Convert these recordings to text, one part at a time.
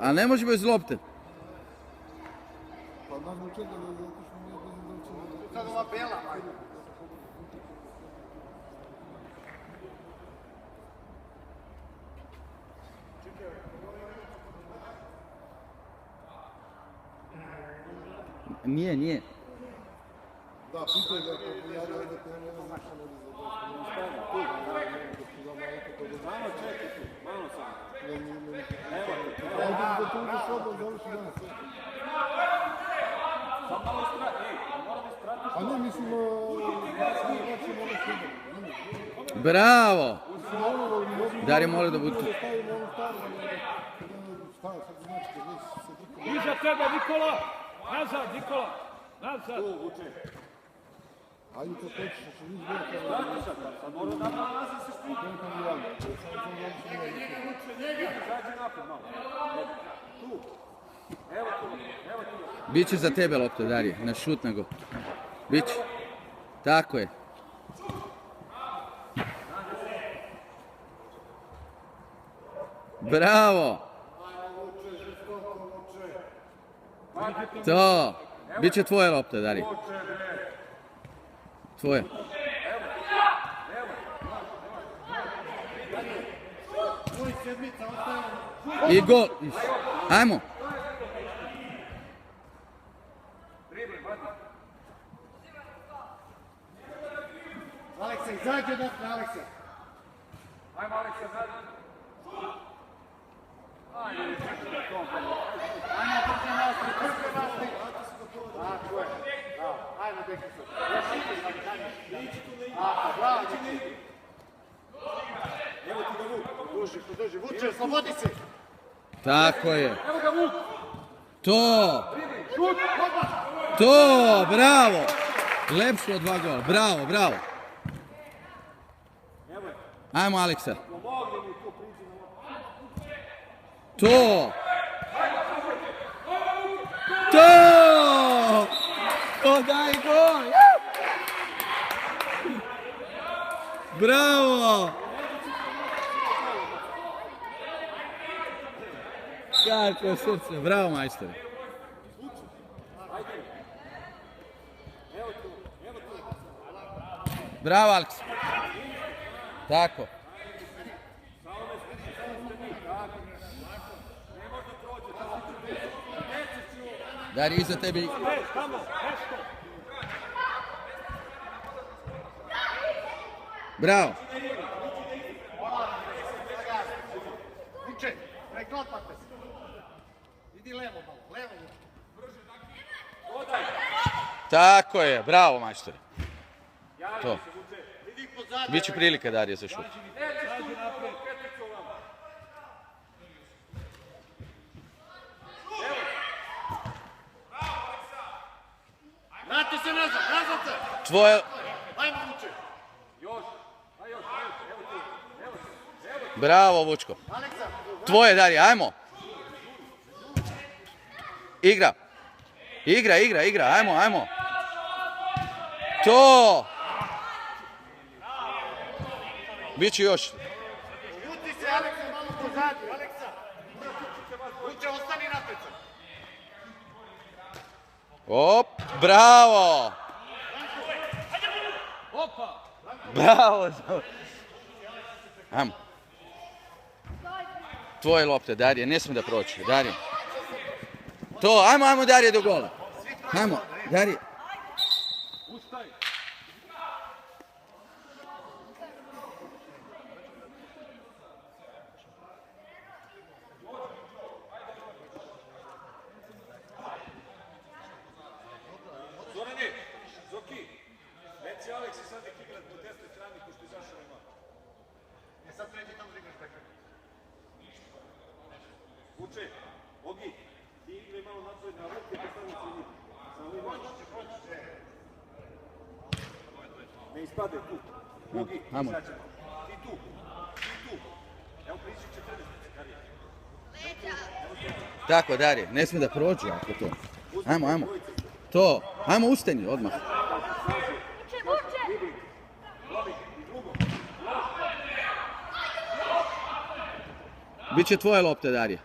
A ne može bez lopte. Pa znaš mu čega da zato što nije bez da će... Sad ova bela, ajde. Nije. Da, pitaj ga kako ja da te ne znam što ne znam. Malo čekaj tu, malo samo. Ajde da tu uđe soba, završi danas. Sad malo strati, moramo strati. A ne, mislim, znači malo soba. Bravo! Darija mora da bude tu. Iza tebe, Nikola! Nazad, Nikola! Nazad! Ajde to počeš, što vidiš bilo kao... Sad mora da nalazi se špiti. Zađi napred malo. Tu. Evo tu. Biće za tebe lopta, Darija, na šut nego. Biće. Tako je. Bravo! To! Biće tvoja lopta, Darija. Tvoje. I gol. Ajmo. Aleksa, izađe dakle, Aleksa. Ajmo Aleksa, zađi. Ajmo, Ajmo, brže nastavi. Tako je. Ajmo, deki se. Bravo, deki. evo ti ga Vuk. Podrži, vuče, slobodi se. Tako je. Evo ga Vuk. To! To! Bravo! Lepše od 2 gola. Bravo. Ajmo, Aleksa. To! To daj gol! Bravo! Kako srce, bravo majstore. Bravo Aleksa. Tako. Dari iza tebi. Bravo. Vuče, preklopate se. Idi levo malo, levo. Tako je, bravo majstore. To. Idi pozadnje. Biće prilika Darija za šut. Vrati se nazad se. Tvoje... Ajmo Vuče. Bravo Vučko. Aleksa. Tvoje Darija, ajmo. Igra, ajmo. To! Biće još. Vuči se Aleksa malo pozadnje. Aleksa. Vuče, ostani napred. Op, bravo! Bravo! Ajmo. Tvoje lopte, Darija, ne smije da proći. Darija. To, ajmo Darija do gola. Ajmo, Darija. Zorane, Zoki, reci Aleksi sad nek igra po desnoj strani ko što izašao ima. Sad pređi tamo da igraš beka. Vuče, Ogi, ti igraj malo napred na ruke, pa stavim sredinu. Samo imaš. Ne ispade tu. Ogi, Ajmo. sad ćemo. Ti tu. Evo priči 14, Darija. Tako, Darija, ne smije da prođe ako to. Ajmo. To, ajmo ustani odmah. Biće tvoje lopte, Darija.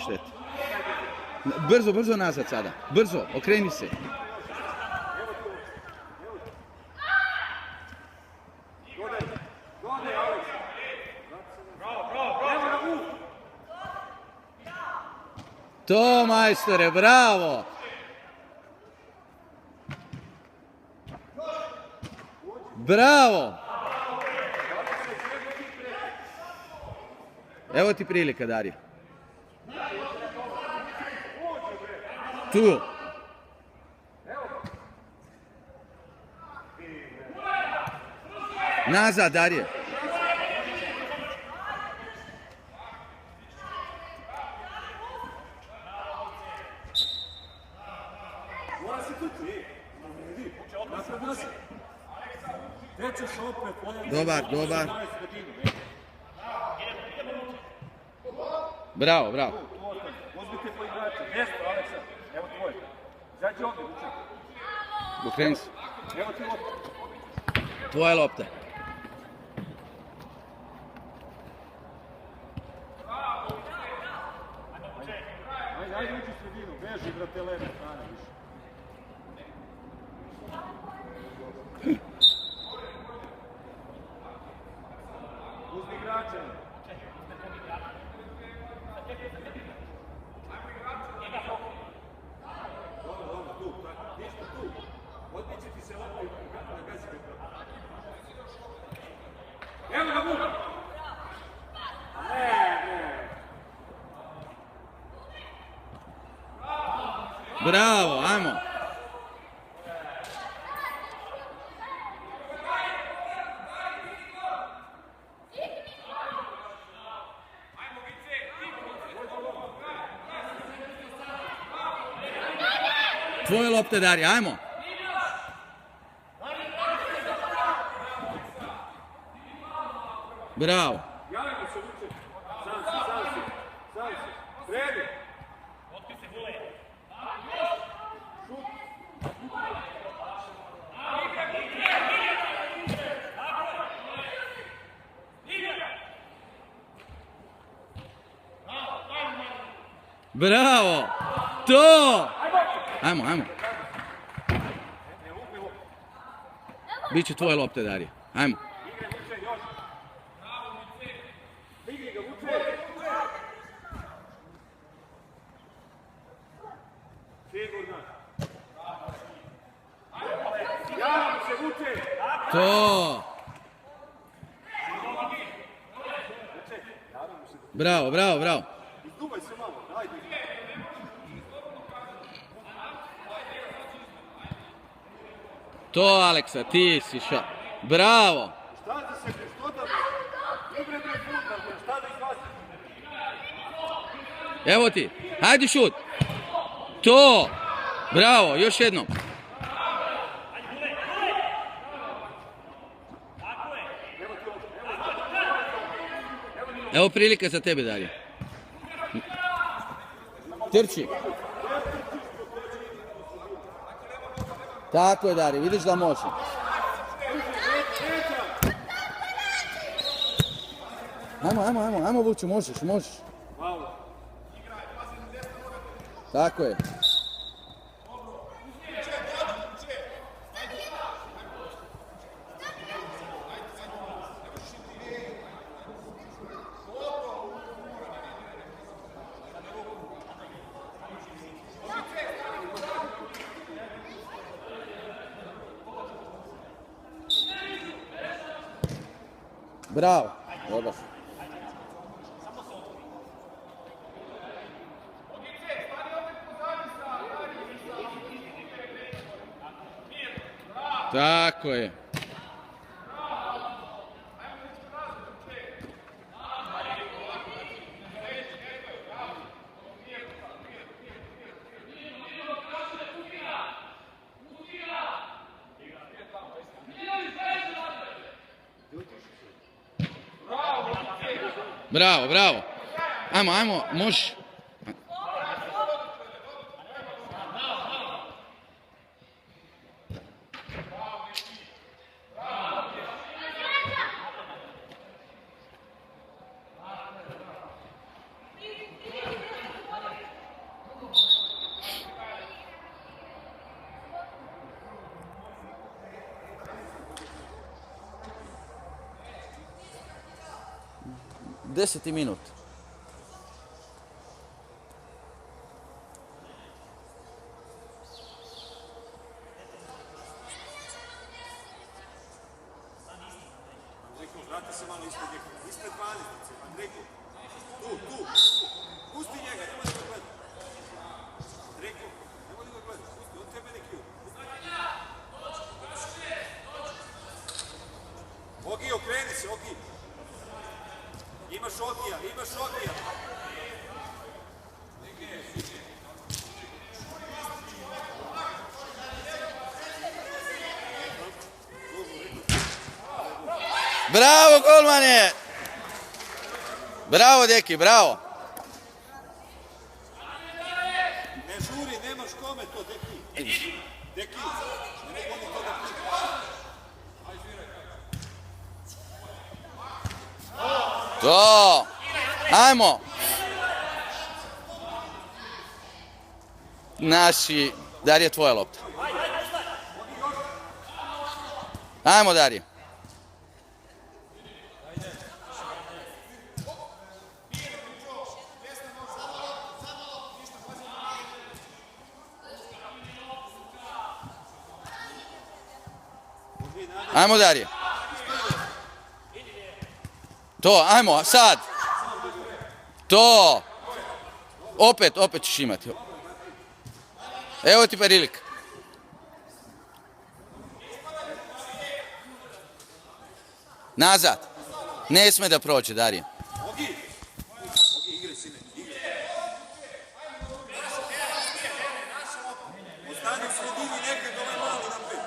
Šteta. Brzo, brzo nazad sada. Brzo, okreni se. To, majstore, bravo! Bravo! Evo ti prilika, Darija. Tu. Nazad, Darija. Dobar, dobar. Bravo, bravo. Uzmite po igrača. Mjesto, Aleksa. Evo tvoj. Zađi ovdje, uče. Okreni se. Evo ti lopta. Tvoja lopta. Ajde uđi u sredinu. Beži, brate, leve strane više. Uzmi igrača. Evo ga Vuk! Bravo, ajmo. Tvoje lopte, Darija, ajmo. Bravo. Javimo se, Vuče. Sam si. Sredi. Bravo. To. Ajmo, ajmo. Biće tvoje lopte, Darija. Ajmo. To. Bravo, bravo, bravo. Izdubaj se malo, ajde. To, Aleksa, ti si ša. Bravo. Šta ti se, što da... Ibre bre futbol, šta da izvasti? Evo ti. Hajde šut. To. Bravo, još jednom. Evo prilika za tebe, Darija. Trči. Tako je, Darija, vidiš da može. Ajmo, Vuču, možeš. Tako je. Bravo, dobar. Tako je. Bravo, bravo. Ajmo, možeš. 10. minut. Andrejko, vrati se malo ispred njega. Ispred 12. Andrejko, tu. Pusti njega, nemoj da ga gleda. Andrejko, nemoj da ga gleda. Pusti, on tebe ne kiju. Ogi, okreni se, Ogi. Imaš Ogija. Bravo, golmane! Bravo, deki, bravo! Ne žuri, nemaš kome to, Deki. Deki, ne mogu oni to da pita. To! Ajmo! Naši... Darije, tvoja lopta. Ajmo, Darije. Ajmo, Darije. To, ajmo, sad. To. Opet ćeš imati. Evo ti prilika. Nazad. Ne sme da prođe, Darije. Ogi, igre, sine, igre. Ostani u sredini nekad ovaj mali napred.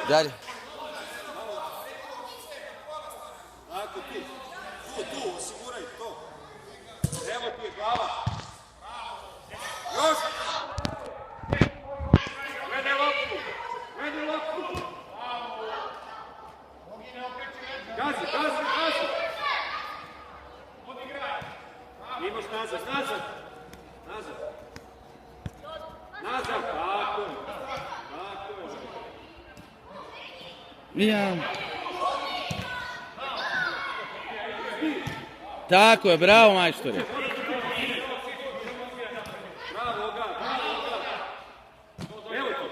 Darije. Tako, tu, osiguraj to. Evo ti je glava. Još! Glede loptu! Gazi! Imaš nazad! Tako je. Ja. Tako je, bravo, majstore.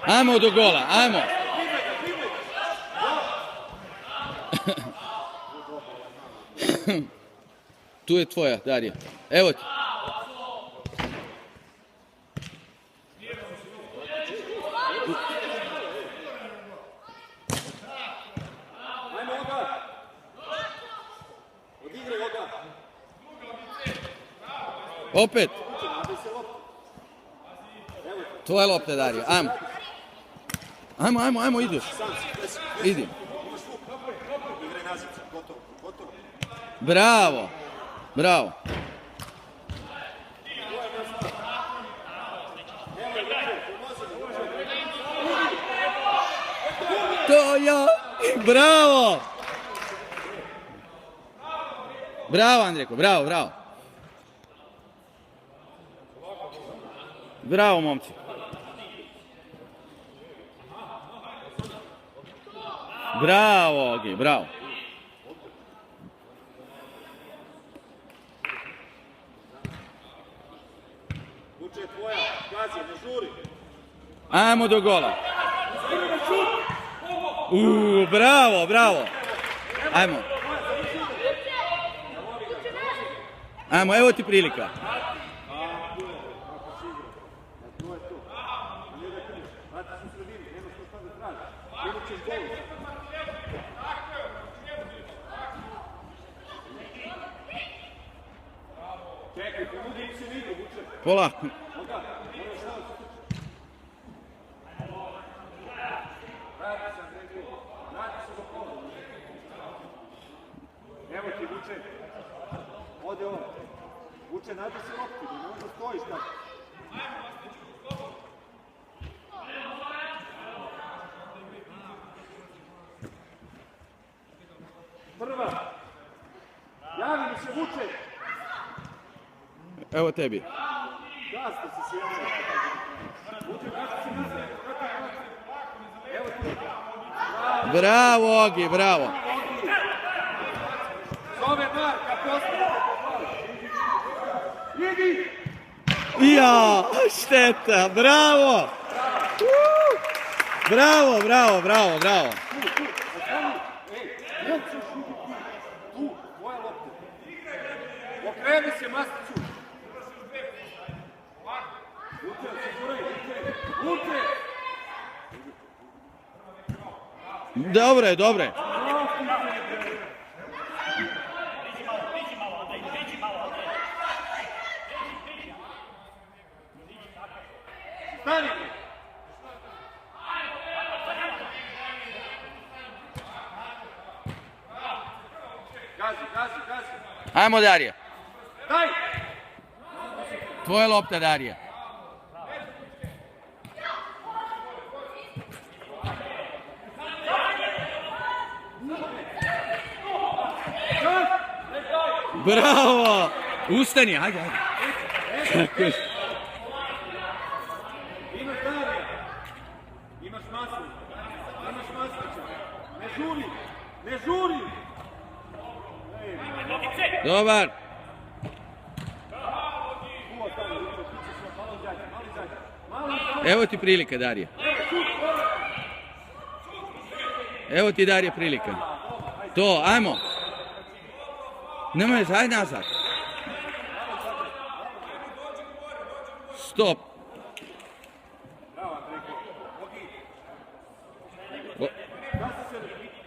Ajmo do gola, ajmo. Tu je tvoja, Darija. Evo ti. Ajmo, Oga! Odigraj, Oga! Opet. Tvoja lopta, Darija, ajmo. Ajmo, ideš. Idi. Igraj nazad, gotovo. Bravo. To ja. Bravo. Bravo, Andrejko, bravo. Bravo, momci. Bravo, Ogi, bravo. Vuče je tvoja, gazi, ne žuri. Ajmo do gola. Bravo. Ajmo, evo ti prilika. Čekaj, pomudi im se vidio, Vuče. Polako. Evo ti, Vuče. Ode on. Vuče, nađi se lopti, da ne možda stojiš tako. Prva. Javi mi se, Vuče. Evo tebi. Da, Glasno si sjedio. Uđe, glasno si nazad. Evo tu. Bravo, Ogi, bravo. Zove Marka, postavite. Idi! Ja, šteta, bravo. Bravo, bravo, bravo, bravo. Tu, tvoja lopta. Okreni se, Mastiću. Uče, osiguraj, uče. Dobro je, dobro je. Stani! Gazi, gazi, gazi. Ajmo, Darija. Daj! Tvoja lopta, Darija. Bravo! Ustani, ajde, ajde. Imaš Darija. Imaš Masu. Imaš Mastića. Ne žuri. Ne žuri. Dobar. Evo ti prilika, Darija. Evo ti, Darija, prilika. To, ajmo. Nemoj, ajde nazad. Stop.